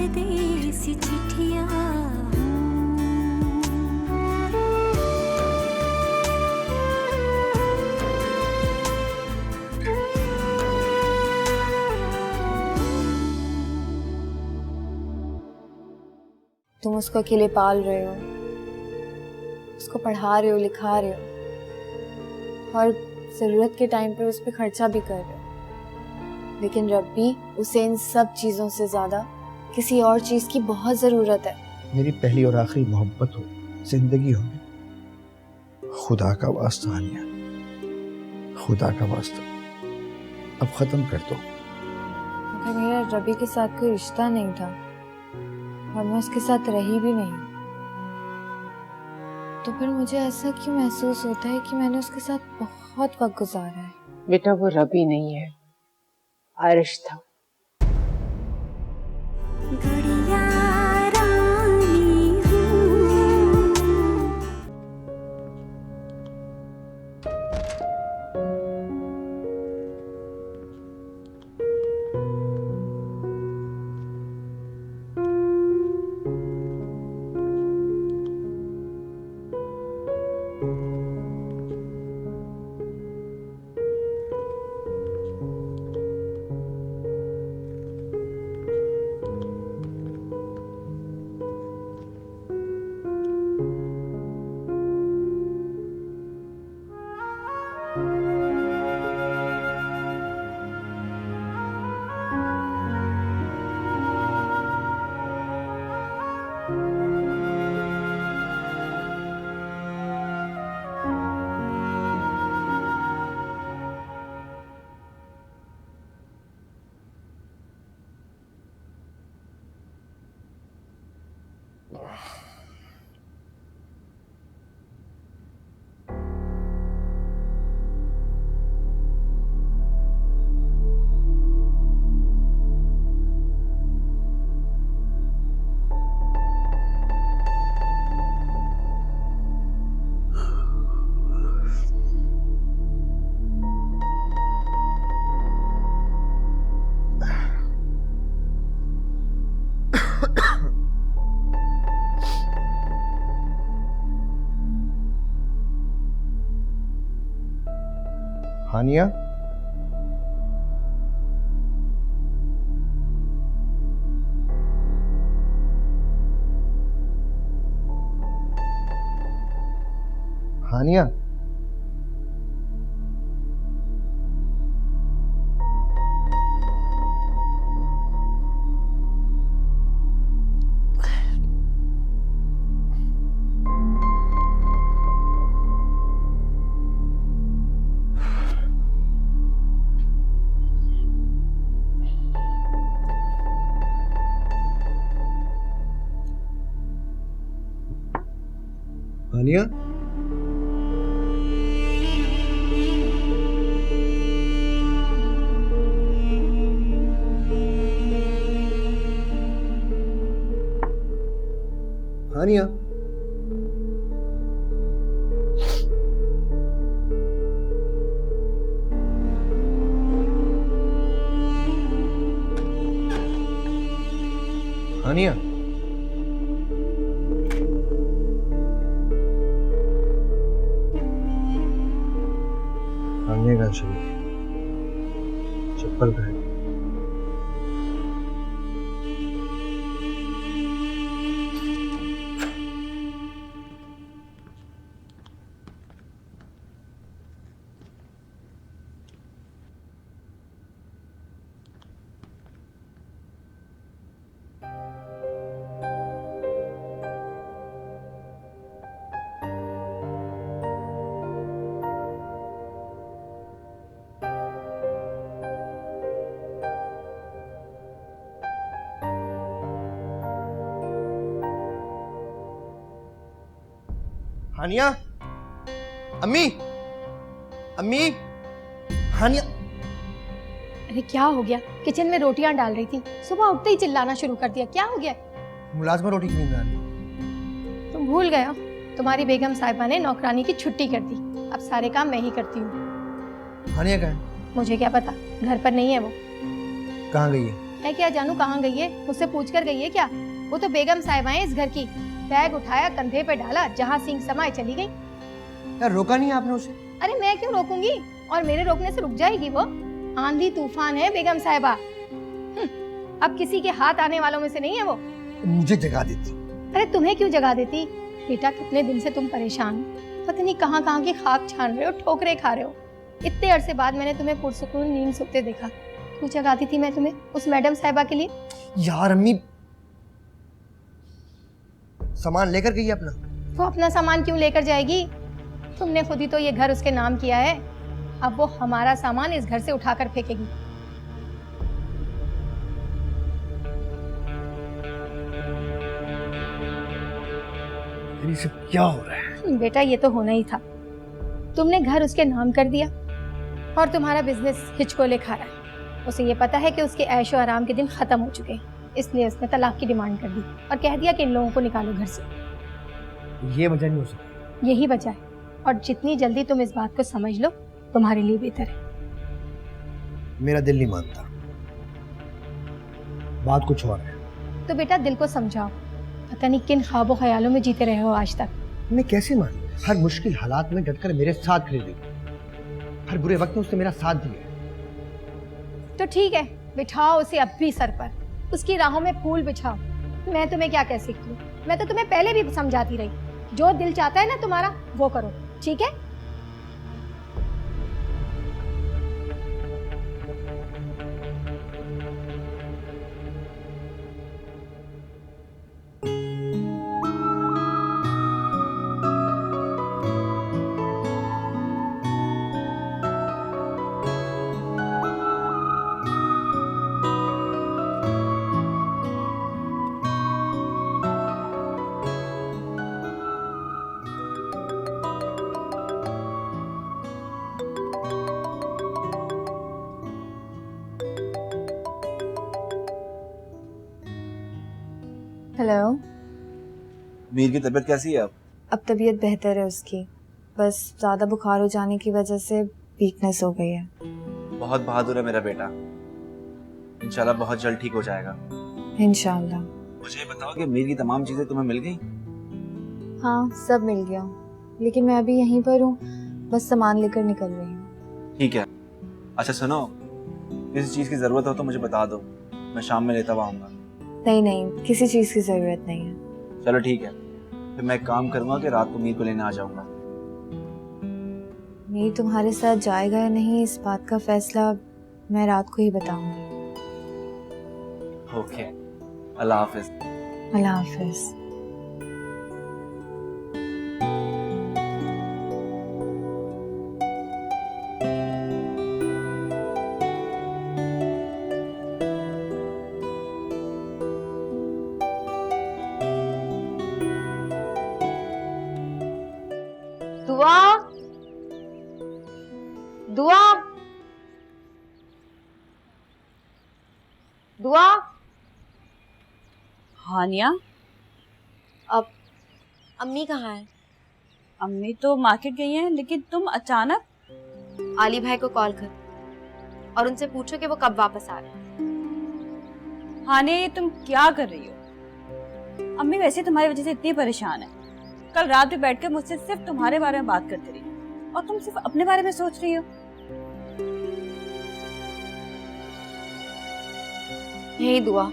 परदेसी चिट्ठियां तुम उसको अकेले पाल रहे हो, उसको पढ़ा रहे हो, लिखा रहे हो और जरूरत के टाइम पे उस पर खर्चा भी कर रहे हो, लेकिन रब्बी, उसे इन सब चीजों से ज्यादा किसी और चीज की बहुत जरूरत है। मेरी पहली और आखिरी मोहब्बत हो, जिंदगी हो, खुदा का वास्ता हानिया, खुदा का वास्ता अब खत्म कर दो। मगर मेरा रब्बी के साथ कोई रिश्ता नहीं था और मैं उसके साथ रही भी नहीं, तो फिर मुझे ऐसा क्यों महसूस होता है कि मैंने उसके साथ बहुत वक्त गुजारा है। बेटा वो रबी नहीं है, आरिश था। हानिया, हानिया, हानिया, हानिया, हानिया, हानिया का चाहिए चप्पल का है। हानिया, अम्मी, अम्मी, हानिया। अरे क्या हो गया? किचन में रोटियां डाल रही थी, सुबह उठते ही चिल्लाना शुरू कर दिया। क्या हो गया? मुलाजमा रोटी क्यों नहीं बना रही? तुम भूल गए हो, तुम्हारी बेगम साहिबा ने नौकरानी की छुट्टी कर दी। अब सारे काम मैं ही करती हूँ। हानिया कहाँ है? मुझे क्या पता, घर पर नहीं है वो। कहाँ गई है? मैं क्या जानू कहाँ गई है, मुझसे पूछ कर गई है क्या? वो तो बेगम साहिबा है इस घर की। बैग उठाया, कंधे पे डाला, जहाँ सिंह समाए चली गई। यार रोका नहीं आपने उसे? अरे मैं क्यों रोकूंगी, और मेरे रोकने से रुक जाएगी वो? आंधी तूफान है बेगम साहिबा। अब किसी के हाथ आने वालों में से नहीं है वो। मुझे जगा देती। अरे तुम्हें क्यों जगा देती? बेटा कितने दिन से तुम परेशान हो, पता नहीं कहाँ कहाँ की खाक छान रहे हो, ठोकरे खा रहे हो। इतने अरसे बाद मैंने तुम्हें पुरसुकून नींद सोते देखा। क्यों जगाती थी मैं तुम्हें उस मैडम साहिबा के लिए? यार अम्मी सामान लेकर गई अपना। वो अपना सामान क्यों लेकर जाएगी? तुमने खुद ही तो ये घर उसके नाम किया है। अब वो हमारा सामान इस घर से उठाकर फेंकेगी। ये सब क्या हो रहा है? बेटा ये तो होना ही था। तुमने घर उसके नाम कर दिया और तुम्हारा बिजनेस हिचकोले खा रहा है। उसे ये पता है कि उसके ऐशो आराम के दिन खत्म हो चुके हैं, इसलिए उसने तलाक की डिमांड कर दी और कह दिया कि इन लोगों को निकालो घर से। ये वजह नहीं हो सकती। यही वजह है, और जितनी जल्दी तुम इस बात को समझ लो तुम्हारे लिए बेहतर है। मेरा दिल नहीं मानता, बात कुछ और है। तो बेटा दिल को समझाओ, पता नहीं किन ख्वाबों ख्यालों में जीते रहे हो आज तक। मैं कैसे मानूं? हर मुश्किल हालात में डटकर मेरे साथ खड़ी रही, हर बुरे वक्त में उसने मेरा साथ दिया। तो ठीक है, बिठाओ उसे अब भी सर पर, उसकी राहों में फूल बिछाओ। मैं तुम्हें क्या कह सकती हूँ? मैं तो तुम्हें पहले भी समझाती रही, जो दिल चाहता है ना तुम्हारा वो करो, ठीक है? हेलो। मीर की तबीयत कैसी है अब तबीयत बेहतर है उसकी, बस ज़्यादा बुखार हो जाने की वजह से वीकनेस हो गई है। बहुत बहादुर है मेरा बेटा, इंशाल्लाह बहुत जल्द ठीक हो जाएगा। इंशाल्लाह। मुझे ये बताओ कि मीर की तमाम चीजें तुम्हें मिल गई? हाँ सब मिल गया, लेकिन मैं अभी यहीं पर हूँ, बस सामान लेकर निकल रही हूँ। ठीक है। अच्छा सुनो, किसी चीज की जरूरत हो तो मुझे बता दो, मैं शाम में लेता हुआ आऊंगा। नहीं नहीं, किसी चीज़ की ज़रूरत नहीं है। चलो ठीक है, फिर मैं एक काम करूंगा कि रात को मीर को लेने आ जाऊंगा। मीर तुम्हारे साथ जाएगा या नहीं, इस बात का फैसला मैं रात को ही बताऊंगी। ओके, अल्लाह हाफिज। अल्लाह हाफिज। दुआ, दुआ, दुआ। हानिया, अब अम्मी कहाँ है? अम्मी तो मार्केट गई हैं, लेकिन तुम अचानक? आली भाई को कॉल कर और उनसे पूछो कि वो कब वापस आ रहे हैं। हानिया ये तुम क्या कर रही हो? अम्मी वैसे तुम्हारी वजह से इतनी परेशान है। कल रात भी बैठकर मुझसे सिर्फ तुम्हारे बारे में बात करती रही और तुम सिर्फ अपने बारे में सोच रही हो। यही दुआ,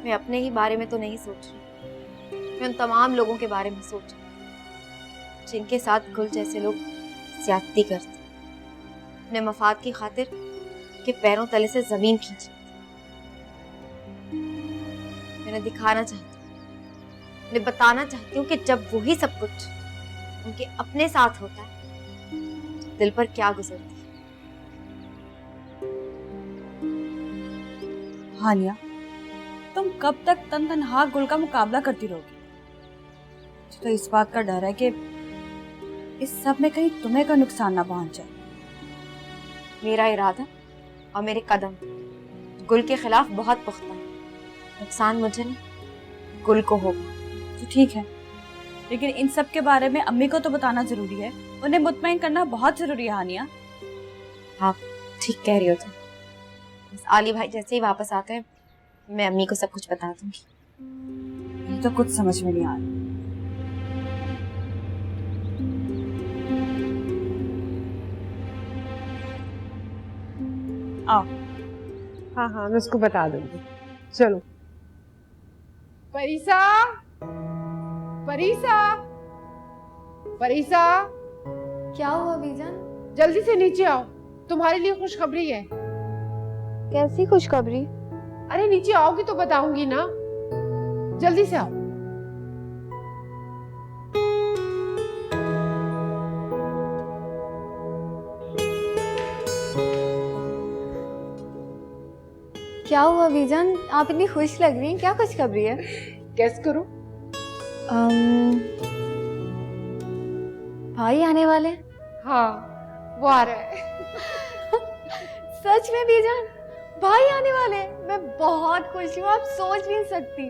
मैं अपने ही बारे में तो नहीं सोच रही, मैं उन तमाम लोगों के बारे में सोच रही हूँ जिनके साथ गुल जैसे लोग ज्यादती करते, अपने मफाद की खातिर के पैरों तले से जमीन खींच। मैंने दिखाना चाहती, मैं बताना चाहती हूँ कि जब वही सब कुछ उनके अपने साथ होता है तो दिल पर क्या गुजरती है। हानिया, तुम कब तक तनहा गुल का मुकाबला करती रहोगी? मुझे तो इस बात का डर है कि इस सब में कहीं तुम्हें का नुकसान ना पहुंच जाए। मेरा इरादा और मेरे कदम गुल के खिलाफ बहुत पुख्ता है। नुकसान मुझे नहीं, गुल को होगा। तो ठीक है, लेकिन इन सब के बारे में अम्मी को तो बताना जरूरी है, उन्हें मुतमईन करना बहुत जरूरी है। हानिया, आप ठीक कह रही हो तुम, बस आली भाई जैसे ही वापस आते हैं मैं अम्मी को सब कुछ बता दूंगी। ये तो कुछ समझ में नहीं आ रहा। आओ। हाँ हाँ, मैं उसको बता दूंगी। चलो। परीसा, परीसा, परीसा, क्या हुआ बीजान? जल्दी से नीचे आओ, तुम्हारे लिए खुशखबरी है। कैसी खुशखबरी? अरे नीचे आओगी तो बताऊंगी ना, जल्दी से आओ। क्या हुआ बीजान? आप इतनी खुश लग रही हैं, क्या खुशखबरी है? गेस करो। भाई आने वाले? हाँ, वो आ रहा है। सच में बीजान, भाई आने वाले हैं? मैं बहुत खुश हूँ, आप सोच नहीं सकती।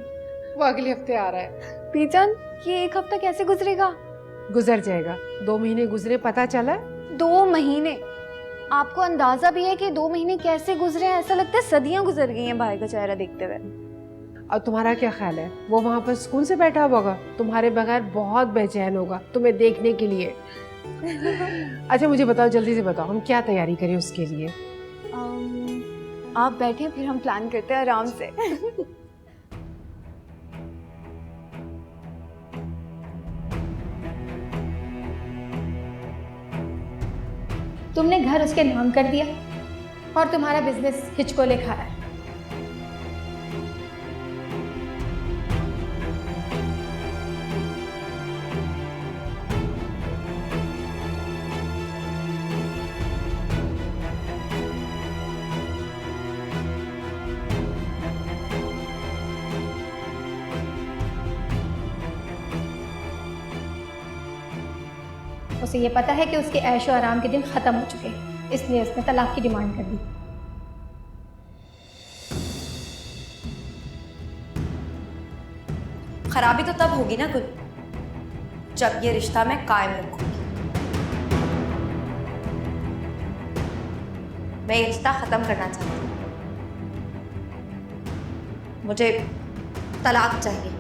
वो अगले हफ्ते आ रहा है। बीजान, ये एक हफ्ता कैसे गुजरेगा? गुजर जाएगा। 2 महीने गुजरे, पता चला? 2 महीने? आपको अंदाजा भी है कि 2 महीने कैसे गुजरे हैं? ऐसा लगता है सदियां गुजर गई हैं भाई का चेहरा देखते हुए। और तुम्हारा क्या ख्याल है, वो वहाँ पर सुकून से बैठा होगा? तुम्हारे बगैर बहुत बेचैन होगा तुम्हें देखने के लिए। अच्छा मुझे बताओ, जल्दी से बताओ, हम क्या तैयारी करें उसके लिए? आप बैठे, फिर हम प्लान करते हैं आराम से। तुमने घर उसके नाम कर दिया और तुम्हारा बिजनेस हिचकोले खा रहा है। उसे ये पता है कि उसके ऐशो आराम के दिन खत्म हो चुके हैं, इसलिए उसने तलाक की डिमांड कर दी। खराबी तो तब होगी ना गुल, जब ये रिश्ता मैं कायम रखूंगी। मैं ये रिश्ता खत्म करना चाहती हूँ। मुझे तलाक चाहिए।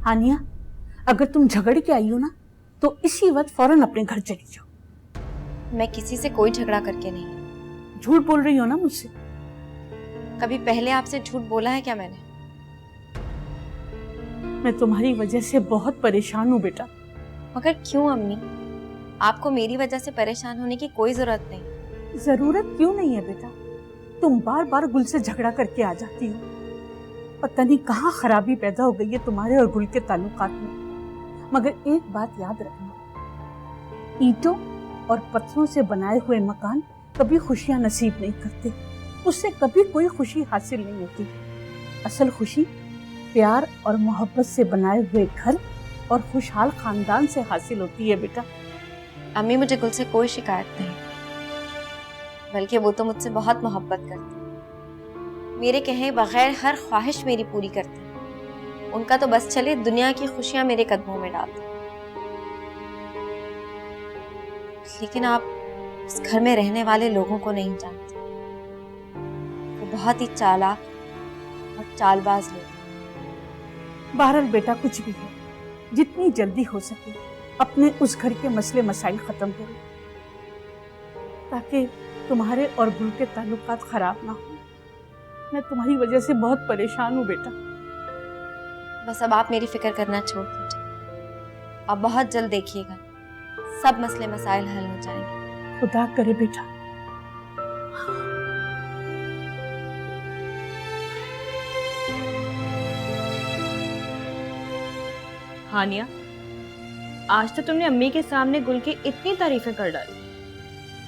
हानिया, अगर तुम झगड़ के आई हो ना तो इसी वक्त फौरन अपने घर चली जाओ। मैं किसी से कोई झगड़ा करके नहीं। झूठ बोल रही हो ना मुझसे? कभी पहले आपसे झूठ बोला है क्या मैंने? मैं तुम्हारी वजह से बहुत परेशान हूँ बेटा। मगर क्यों अम्मी? आपको मेरी वजह से परेशान होने की कोई जरूरत नहीं। जरूरत क्यों नहीं है बेटा? तुम बार बार गुल से झगड़ा करके आ जाती हो। पता नहीं कहाँ खराबी पैदा हो गई है तुम्हारे और गुल के ताल्लुकात में। मगर एक बात याद रखना, ईंटों और पत्थरों से बनाए हुए मकान कभी खुशियां नसीब नहीं करते, उससे कभी कोई खुशी हासिल नहीं होती। असल खुशी प्यार और मोहब्बत से बनाए हुए घर और खुशहाल खानदान से हासिल होती है बेटा। अम्मी मुझे गुल से कोई शिकायत नहीं, बल्कि वो तो मुझसे बहुत मोहब्बत करती। मेरे कहे बगैर हर ख्वाहिश मेरी पूरी करते। उनका तो बस चले दुनिया की खुशियां मेरे कदमों में डालते। लेकिन आप इस घर में रहने वाले लोगों को नहीं जानते। वो बहुत ही चालाक और चालबाज लोग। बहरहाल बेटा, कुछ भी है, जितनी जल्दी हो सके अपने उस घर के मसले मसाइल खत्म करो, ताकि तुम्हारे और गुल के ताल्लुकात खराब ना हो। मैं तुम्हारी वजह से बहुत परेशान हूँ बेटा। बस अब आप मेरी फिक्र करना छोड़ दीजिए। आप बहुत जल्द देखिएगा सब मसले मसाइल हल हो जाएंगे। खुदा करे बेटा। हानिया, आज तो तुमने अम्मी के सामने गुल की इतनी तारीफें कर डाली,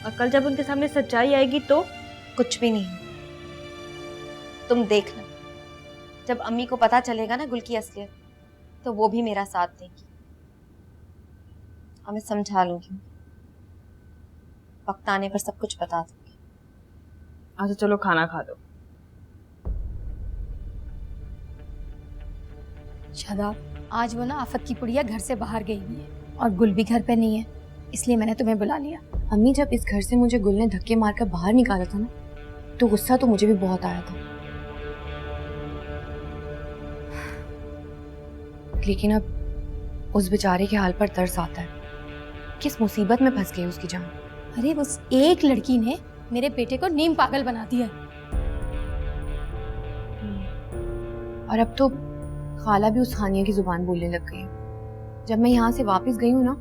और कल जब उनके सामने सच्चाई आएगी तो? कुछ भी नहीं, तुम देखना। जब अम्मी को पता चलेगा ना गुल की असलियत, तो वो भी मेरा साथ देगी और मैं समझा लूंगी। वक्त आने पर सब कुछ बता दूंगी। अच्छा चलो खाना खा दो। शादाब, आज वो ना आफत की पुड़िया घर से बाहर गई हुई है और गुल भी घर पे नहीं है, इसलिए मैंने तुम्हें बुला लिया। अम्मी, जब इस घर से मुझे गुल ने धक्के मारकर बाहर निकाला था ना, तो गुस्सा तो मुझे भी बहुत आया था, लेकिन अब उस बेचारे के हाल पर तरस आता है। किस मुसीबत में फंस गई उसकी जान। अरे उस एक लड़की ने मेरे बेटे को नीम पागल बना दिया। और अब तो खाला भी उस हानिया की जुबान बोलने लग गई है। जब मैं यहाँ से वापस गई हूँ ना,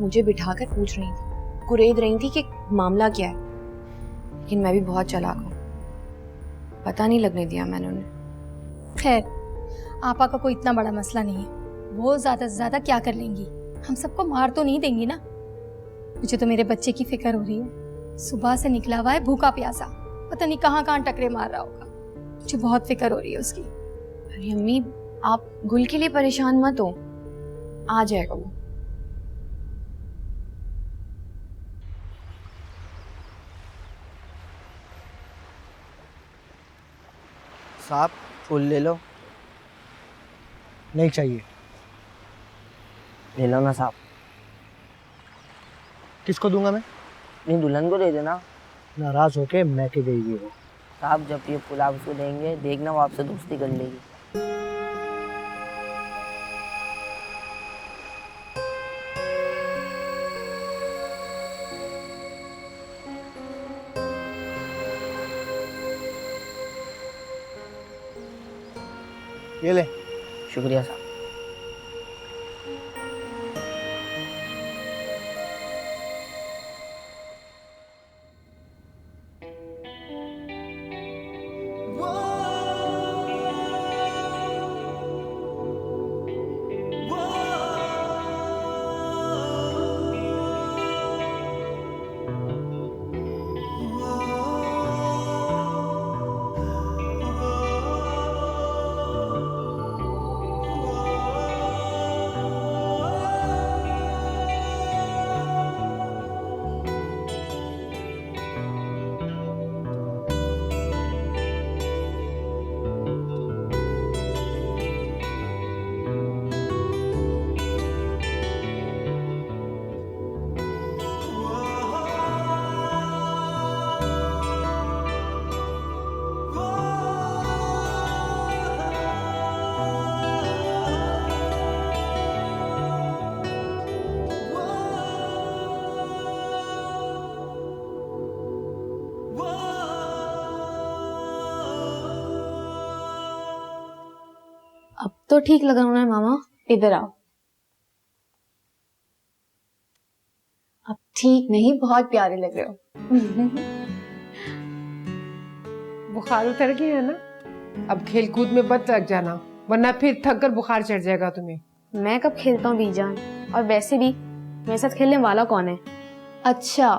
मुझे बिठाकर पूछ रही थी, कुरेद रही थी कि मामला क्या है, लेकिन मैं भी बहुत चालाक हूँ, पता नहीं लगने दिया मैंने उन्हें। खैर, आपा का कोई इतना बड़ा मसला नहीं है, वो ज्यादा से ज्यादा क्या कर लेंगी, हम सबको मार तो नहीं देंगी ना। मुझे तो मेरे बच्चे की फिक्र हो रही है, सुबह से निकला हुआ है भूखा प्यासा, पता नहीं कहाँ कहाँ टकरे मार रहा होगा। मुझे बहुत फिक्र हो रही है उसकी। अरे अम्मी, आप गुल के लिए परेशान मत हो, आ जाएगा वो। साहब फूल ले लो। नहीं चाहिए। ले लो ना साहब। किसको दूंगा मैं? नहीं, दुल्हन को दे देना। नाराज होके मैं के देगी वो। साहब जब ये फूल आप उसको देंगे, देखना वो आपसे दोस्ती कर लेगी। ये ले। शुक्रिया साहब। अब तो ठीक लग रहा है मामा, इधर आओ। अब ठीक नहीं, बहुत प्यारे लग रहे हो। बुखार उतर गया है ना, अब खेल कूद में मत लग जाना, वरना फिर थक कर बुखार चढ़ जाएगा तुम्हें। मैं कब खेलता हूँ बीजान, और वैसे भी मेरे साथ खेलने वाला कौन है? अच्छा,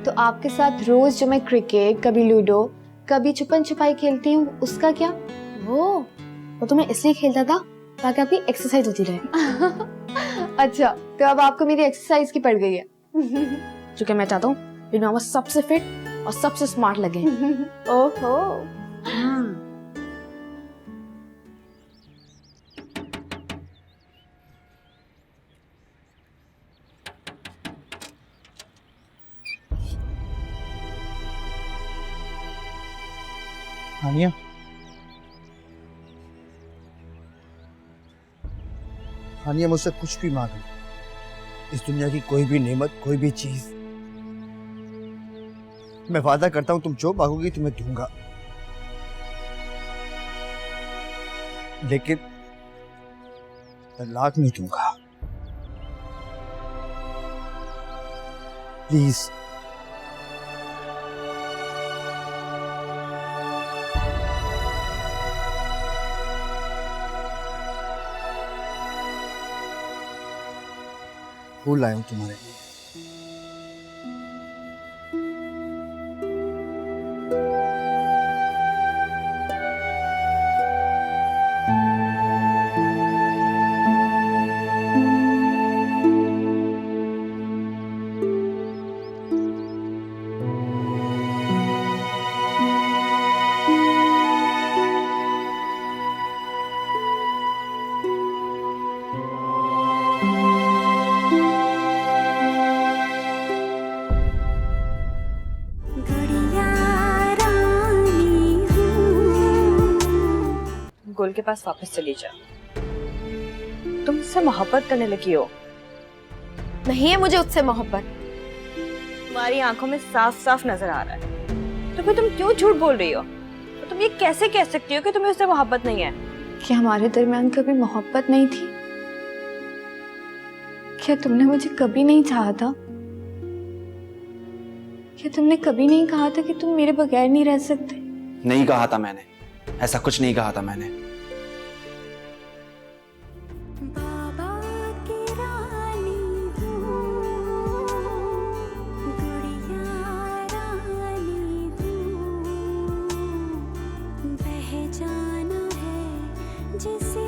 तो आपके साथ रोज जो मैं क्रिकेट, कभी लूडो, कभी छुपन छुपाई खेलती हूँ, उसका क्या? वो तो मैं इसलिए खेलता था ताकि आपकी एक्सरसाइज होती रहे। अच्छा, तो अब आपको मेरी एक्सरसाइज की पड़ गई है। क्योंकि मैं चाहता हूँ मेरी मामा सबसे फिट और सबसे स्मार्ट लगे। ओहो। हानिया, हानिया, मुझसे कुछ भी मांगो, इस दुनिया की कोई भी नेमत, कोई भी चीज, मैं वादा करता हूं तुम जो मांगोगी तुम्हें दूंगा, लेकिन तलाक नहीं दूंगा। प्लीज। फूल लाया हूं तुम्हारे लिए। गुल के पास वापस चली जा। तुम उससे मोहब्बत करने लगी हो। नहीं है मुझे उससे मोहब्बत। तुम्हारी आंखों में साफ साफ नजर आ रहा है। तो फिर तुम क्यों झूठ बोल रही हो? तो तुम ये कैसे कह सकती हो कि तुम्हें उससे मोहब्बत नहीं है? क्या हमारे दरमियान कभी मोहब्बत नहीं थी? क्या तुमने मुझे कभी नहीं चाहा था? क्या तुमने कभी नहीं कहा था कि तुम मेरे बगैर नहीं रह सकते? नहीं कहा था मैंने, ऐसा कुछ नहीं कहा था मैंने। बाबा की रानी हूँ, गुड़िया रानी हूँ, बह जाना है जिसे